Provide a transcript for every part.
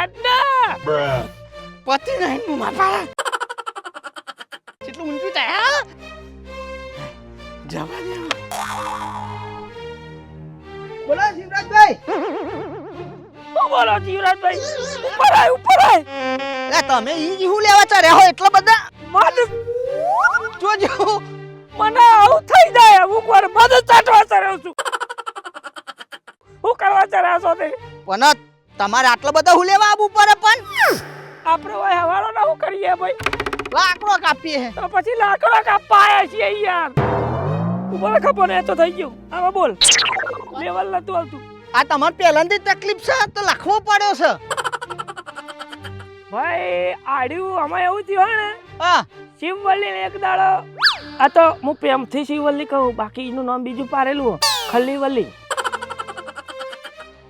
કાઢના પતિ નહીં હું માપા કેટલું ઊંચું થાય જવા દે બોલો શિવરાજભાઈ બોલો જીવરાજભાઈ ઉપર આય લે તમે ઈ હું લેવા ચડ્યા હો એટલા બધા મને જોજો મને આવું થઈ જાય હું કોણ મદદ ચાટવા ચડ્યો છું હું કરવા ચડ્યા છો તે પણ તમારે આટલા બધા હું લેવા આવું પડે પણ આપણે ભાઈ હવાલો ના હું કરીએ ભાઈ લાકડો કાપીએ હે તો પછી લાકડા કાપવા આયા છીએ યાર ઉપર ખબર ને તો થઈ ગયું આમાં બોલ લેવલ નતું આવતું આ તમાર પહેલાંથી તકલીફ છે તો લખવો પડ્યો છે ભાઈ આડ્યું આમાં એવું થયું ને હા શિવવલ્લી એક દાડો આ તો હું પ્રેમથી શિવવલ્લી કહું બાકી એનું નામ બીજું પારેલું ખલ્લીવલ્લી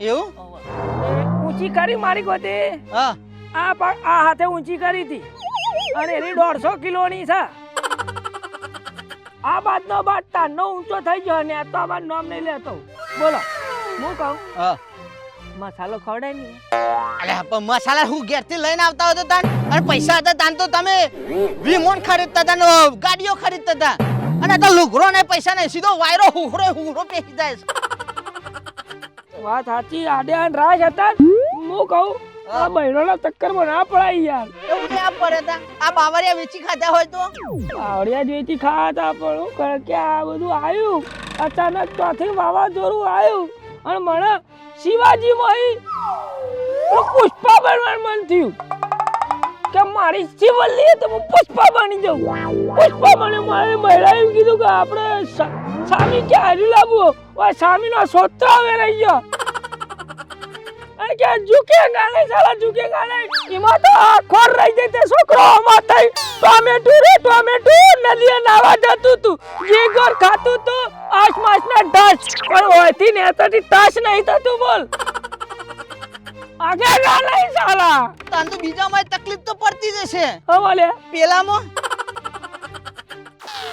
એવું ઊંચી કરી મારી ગોતે હા આ હાથે ઊંચી કરી હતી અને એની 150 કિલોની છે આ બાદનો બાદ તારનો ઊંચો થઈ ગયો ને આ તો આ બાદ નામ નહીં લેતો બોલો હું કહું હા મસાલો ખવડાય ને અરે પણ મસાલા હું ઘેરથી લઈને આવતા હતો તાન અને પૈસા હતા તાન તો તમે વિમોન ખરીદતા હતા ને ગાડીઓ ખરીદતા હતા અને તો લુગરો ને પૈસા નહીં સીધો વાયરો હુહરો પેહી જાય વાત સાચી આડે રાજ હતા હું કહું આ બહેનોના ચક્કરમાં ના પડાય યાર એવું ને આ પડે તા આ બાવરિયા વેચી ખાધા હોય તો આવડિયા જોઈતી ખાતા પણ હું કરે કે આ બધું આવ્યું અચાનક ચોથી વાવાઝોડું આવ્યું અને મને શિવાજી મોહી પુષ્પા બનવાનું મન થયું કે મારી શિવલ્લી તો હું પુષ્પા બની જાઉં પુષ્પા બને મારી મહિલાએ કીધું કે આપણે સ્વામી કે હારી લાવવું ઓય સ્વામીનો સોત્ર આવે રહી ગયો અને કે ઝુકેગા નહીં સાલા ઝુકેગા નહીં એમાં તો ખોર રહી જાય તે છોકરો આમાં થઈ ટોમેટું નદીએ નાવા જતું તું જીગર ખાતું તું આસમાસના ઢાસ પણ હોયથી ને તટી ટાસ નહીં થતું બોલ આગે ના નહીં સાલા તાન તો બીજામાં તકલીફ તો પડતી જ હશે હવાલે પેલામાં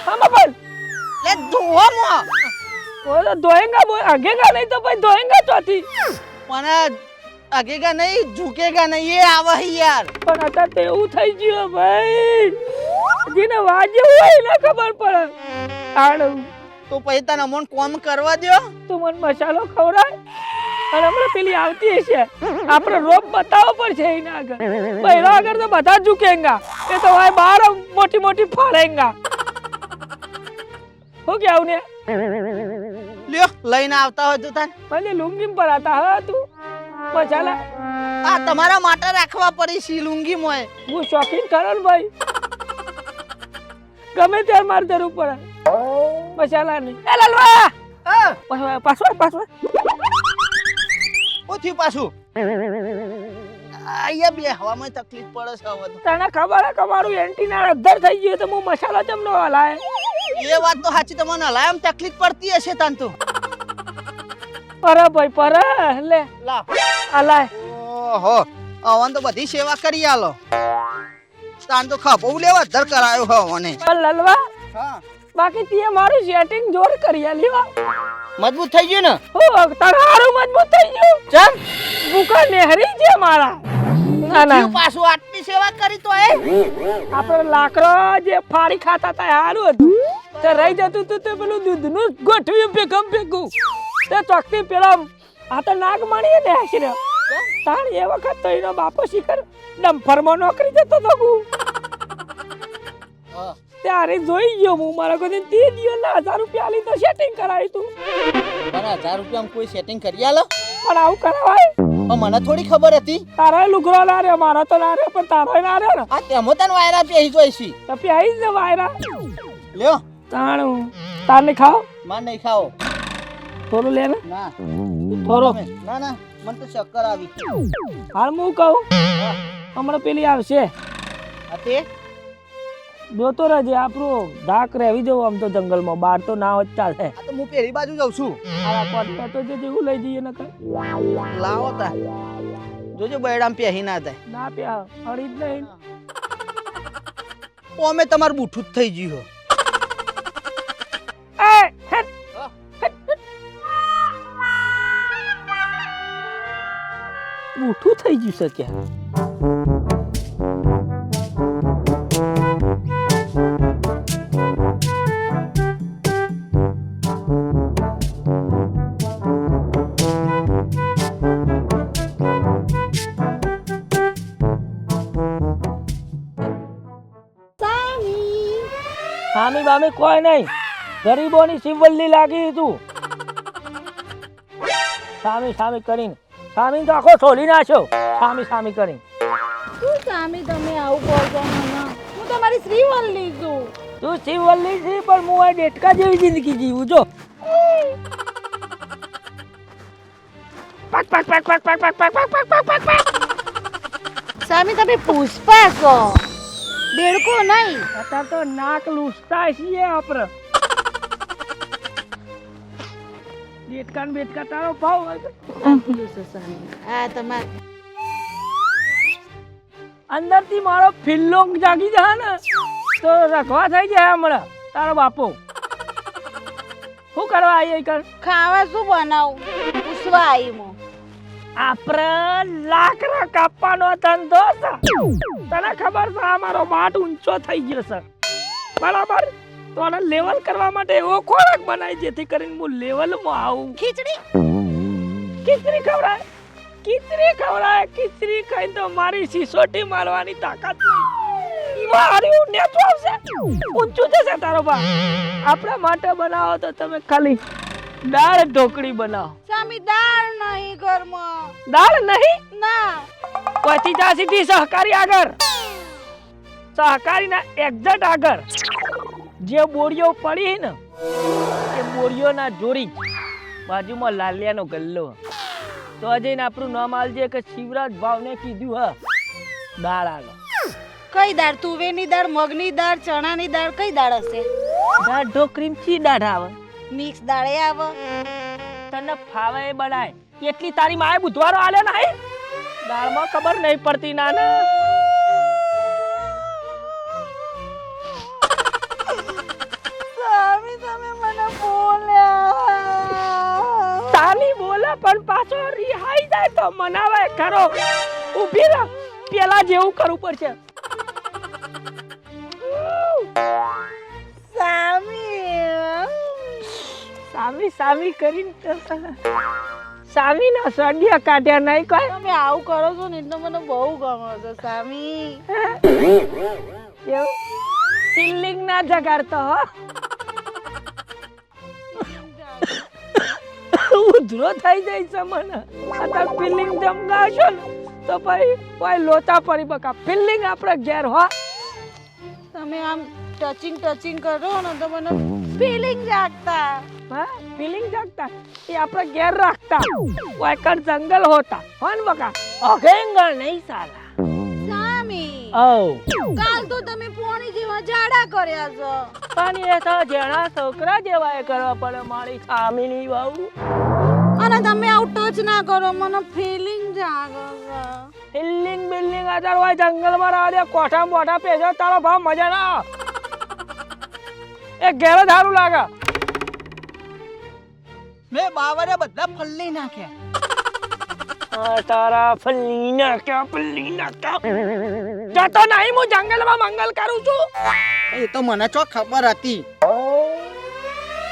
આમાં પણ લે ધોવામાં ઓલો ધોએંગા બોલ આગેગા નહીં તો ભાઈ ધોએંગા ચોથી પણ આગેગા નહીં ઝુકેગા નહીં એ આવે યાર પણ અત્યારે તો એવું થઈ ગયું ભાઈ જેને વાજ્યું હોય એને ખબર પડે આડું તો પછી તને મન કોમ કરવા દ્યો તું મને મસાલો ખવડાય અને હમણાં પેલી આવતી હશે આપણે રોપ બતાવવો પડશે એના આગળ બહેરા આગળ તો બધા ઝુકેંગા એ તો ભાઈ બહાર મોટી મોટી ફાડેંગા हो क्या उन्हें લ્યો લઈને આવતા હોય તો તાન पहले लुंगी पर आता है तू मसाला આ તમારા માટે રાખવા પડી સી લુંગી મોય वो शौकीन करण भाई गमे त्यार मार જરૂર પડે મસાલા ની એ લલવા પાછો ઓથી પાછું આયા બે હવામાં તકલીફ પડે છે હવે તો તને ખબર હે કે મારું એન્ટીના અધર થઈ ગયું તો હું મસાલા જમનો હલાય એ વાત તો સાચી તમને હલાયમ તકલીફ પડતી હશે તાન તો પર ભાઈ પર લે લા હલાય ઓહો આવન તો બધી સેવા કરી આલો તાન તો ખબો લેવા દર કરાયો હો મને લલવા હા બાકી તીએ મારું સેટિંગ જોર કરી આલી વા મજબૂત થઈ ગયું ને હો તારું મજબૂત થઈ ગયું ચમ ભૂકા નેહરી છે મારા ના ના પાછું આટલી સેવા કરી તો એ આપણે લાકડો જે ફાડી ખાતા તા હારું હતું તે રહી જતું તું તે પેલું દૂધનું ગોઠવી ભેગું તે ચોકતી પેલા આ તો નાગ માણીએ ને હસી તાણ એ વખત તો એનો બાપો શિખર ડમ્ફરમાં નોકરી જતો તો હું ત્યારે જોઈ ગયો હું મારા કોઈ 3 દિવસના 1000 રૂપિયા આલી તો સેટિંગ કરાવી તું પણ 1000 રૂપિયામાં કોઈ સેટિંગ કરી આલો પણ આવું કરાવાય પણ મને થોડી ખબર હતી તારા લુગરો ના રે મારા તો ના રે પણ તારો ના રે ને આ તેમો તન વાયરા પેહી જોઈશી તો પ્યાઈ જ વાયરા લ્યો તાણું તારને ખાઓ માર નહીં ખાઓ થોડું લે ને ના થોડો ના ના મને તો ચક્કર આવી હાલ હું કહું હમણાં પેલી આવશે આ તે જોતો રહેજે આપણું ધાક રહેવી જવું આમ તો જંગલમાં બહાર તો ના હોત ચાલે આ તો હું પેલી બાજુ જાઉં છું આ કોટ તો જે જેવું લઈ જઈએ નકર લાવો તા જોજો બૈડામ પેહી ના થાય ના પ્યા હળી જ નહીં ઓમે તમારું બૂઠું જ થઈ ગયું એ હેટ બૂઠું થઈ ગયું છે ક્યાં સામી બામી કોઈ નહીં ગરીબોની શિવલ્લી લાગી તું સામી સામી કરીને સામી તો આખો છોડી નાખ્યો સામી સામી કરીને શું સામી તમે આવું કહો છો મને? હું તમારી શ્રીવલ્લી છું. તું શિવલ્લી છે પણ હું આ ડેટકા જેવી જિંદગી જીવું જો પક પક પક પક પક પક પક પક પક પક પક સામી તમે પુષ્પા છો, દેડકો નહીં. અત્યારે તો નાક લૂસતા છીએ આપણે ડેટકા ને બેટકા તારો ભાવ હોય તો આ તમાર અંદરથી મારો ફિલ્લોંગ જાગી જાય ને તો રખવા થઈ જાય હમણાં તારો બાપો શું કરવા આવી કર ખાવા શું બનાવું? પૂછવા આવી હું. આપણે લાકડા કાપવાનો ધંધો છે તને ખબર છે આ મારો માટ ઊંચો થઈ ગયો છે બરાબર તો આને લેવલ કરવા માટે એવો ખોરાક બનાય જેથી કરીને હું લેવલમાં આવું ખીચડી ખીચડી ખવડાય ખીચડી ખાઈને તો મારી સિસોટી મારવાની તાકાત નહીં માર્યું નેચો આવશે ઊંચું જશે તારો બા આપણા માટે બનાવો તો તમે ખાલી દાળ ઢોકળી બનાવો સામી દાળ નહીં ઘરમાં. દાળ નહીં ના પછી જા સીધી સહકારી આગળ સહકારીના એક્ઝેક્ટ આગળ જે બોરીઓ પડી ને એ બોરીઓના જોડી બાજુમાં લાલિયાનો ગલ્લો તો જઈને આપણું નામ આલજે કે શિવરાજ ભાવને કીધું હ દાળ આલો કઈ દાળ? તુવેરની દાળ, મગની દાળ, ચણાની દાળ, કઈ દાળ હશે? દાળ ઢોકરીમ ચી દાળ આવે મિક્સ દાળ એ આવે. તને ફાવે એ બનાય એટલી તારી માએ બુધવારો આલે નહીં દાળમાં ખબર નહીં પડતી નાના સામી તમે મને બોલ્યા. સામી બોલે પણ પાછો રિહાઈ જાય તો મનાવે ખરો ઊભી રહે પેલા જેવું કરવું પડશે સામી સામી કરીને સામી ના સડિયા કાઢ્યા નહીં કઈ તમે આવું કરો છો ને એટલે મને બહુ ગમે છે સામી. એવું ફિલિંગ ના જગાડતો હો ઉધરો થઈ જાય છે મને આ ફિલિંગ જમગાવશો ને તો ભાઈ કોઈ લોતા પડી બકા ફિલિંગ આપણે ઘેર હો તમે આમ ટચિંગ કરો ને તો મને ફીલિંગ જાગતા. હા ફિલિંગ જાગતા એ આપણે ઘેર રાખતા કોઈ કણ જંગલ હોતા હોન બકા અઘેંગળ નહીં સાલા સામી ઓ કાલ તો તમે પોણી જેવા જાડા કર્યા છો. પણ એ તો જેણા છોકરા જેવા એ કરવા પડે મારી સામીની વહુ અને તમે આવું ટચ ના કરો મને ફીલિંગ જાગે છે. ફિલિંગ બિલ્ડિંગ આધાર હોય જંગલમાં રહે દે કોઠા મોઠા પેજો તારો ભાવ મજા ના આવે એ ઘેર જ સારું લાગે મેં બાવરે બધા ફલ્લી નાખ્યા તારા ફલ્લી નાખ્યા જતો નહીં હું જંગલમાં મંગલ કરું છું એ તો મને ચો ખબર હતી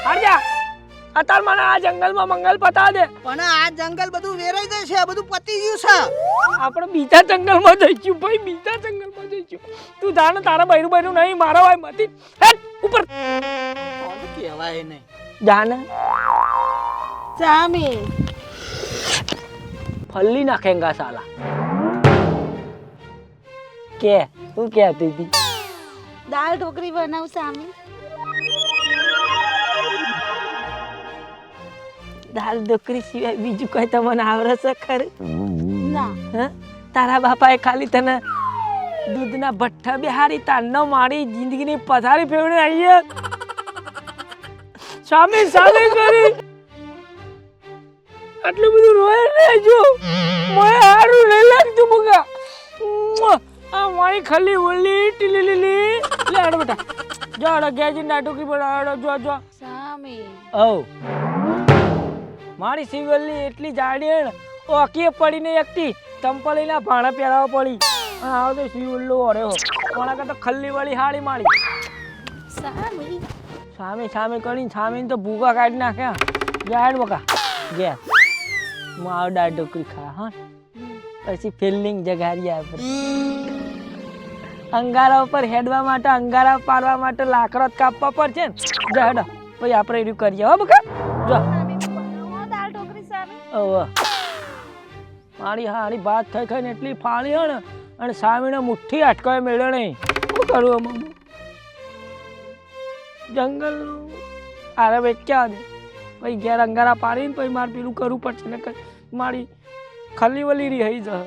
હરજા અત્યારે મને આ જંગલમાં મંગલ બતા દે પણ આ જંગલ બધું વેરાઈ જાય છે બધું પતી ગયું છે આપણે બીજા જંગલમાં જઈશું ભાઈ બીજા જંગલમાં જઈશું તું જાણે તારા બૈરું નહીં મારા હોય મતી હેટ ઉપર કહેવાય નહીં જાને સામી ફલ્લી નાખેંગા સાલા કે તું કહેતી હતી દાળ ઢોકળી બનાવ સામી. દાલ ઢોકળી સિવાય બીજું કઈ તમને આવડે છે ખરું ના હે તારા બાપાએ ખાલી તને દૂધના ભઠ્ઠા બિહારી તારનો મારી જિંદગીની પથારી ફેવડે આઈએ સામી સામી કરી આટલું બધું રોય ને જો મને હારું નહીં લાગતું બગા આ મારી ખાલી ઓલી ટીલી લીલી લે આડો બેટા જો આડો ગેજી ના ઢોકળી બનાવડો જો જો સામી ઓ મારી સિવલની એટલી જાડી ઓકી પડીને એકટી ચંપલ લઈને ભાણા પહેરાવા પડી અને આવો તો શિવલ્લો ઓરે હો કોના કરતા ખલ્લી વાળી હાડી મારી સામી સામે સામે કરીને સામે તો ભૂકા કાઢી નાખ્યા જાય બકા ગયા મારો દાળ ઢોકરી ખા હા પછી ફિલ્ડિંગ જગારી આપણે અંગારા ઉપર હેડવા માટે અંગારા પાડવા માટે લાકડો કાપવા પડશે ને જા હેડો પછી આપણે એનું કરીએ હો બકા જો દાળ ઢોકરી સામી ઓહ મારી હારી ભાત ખાઈ ખાઈને એટલી ફાળી હે ને અને સામીને મુઠ્ઠી અટકાય મેળ્યો નહીં શું કરું અમે જંગલનું આરે વેચ્યા દે પછી ઘેર અંગારા પાડીને પછી મારે પેલું કરવું પડશે ને મારી ખલી વલી રહી જશે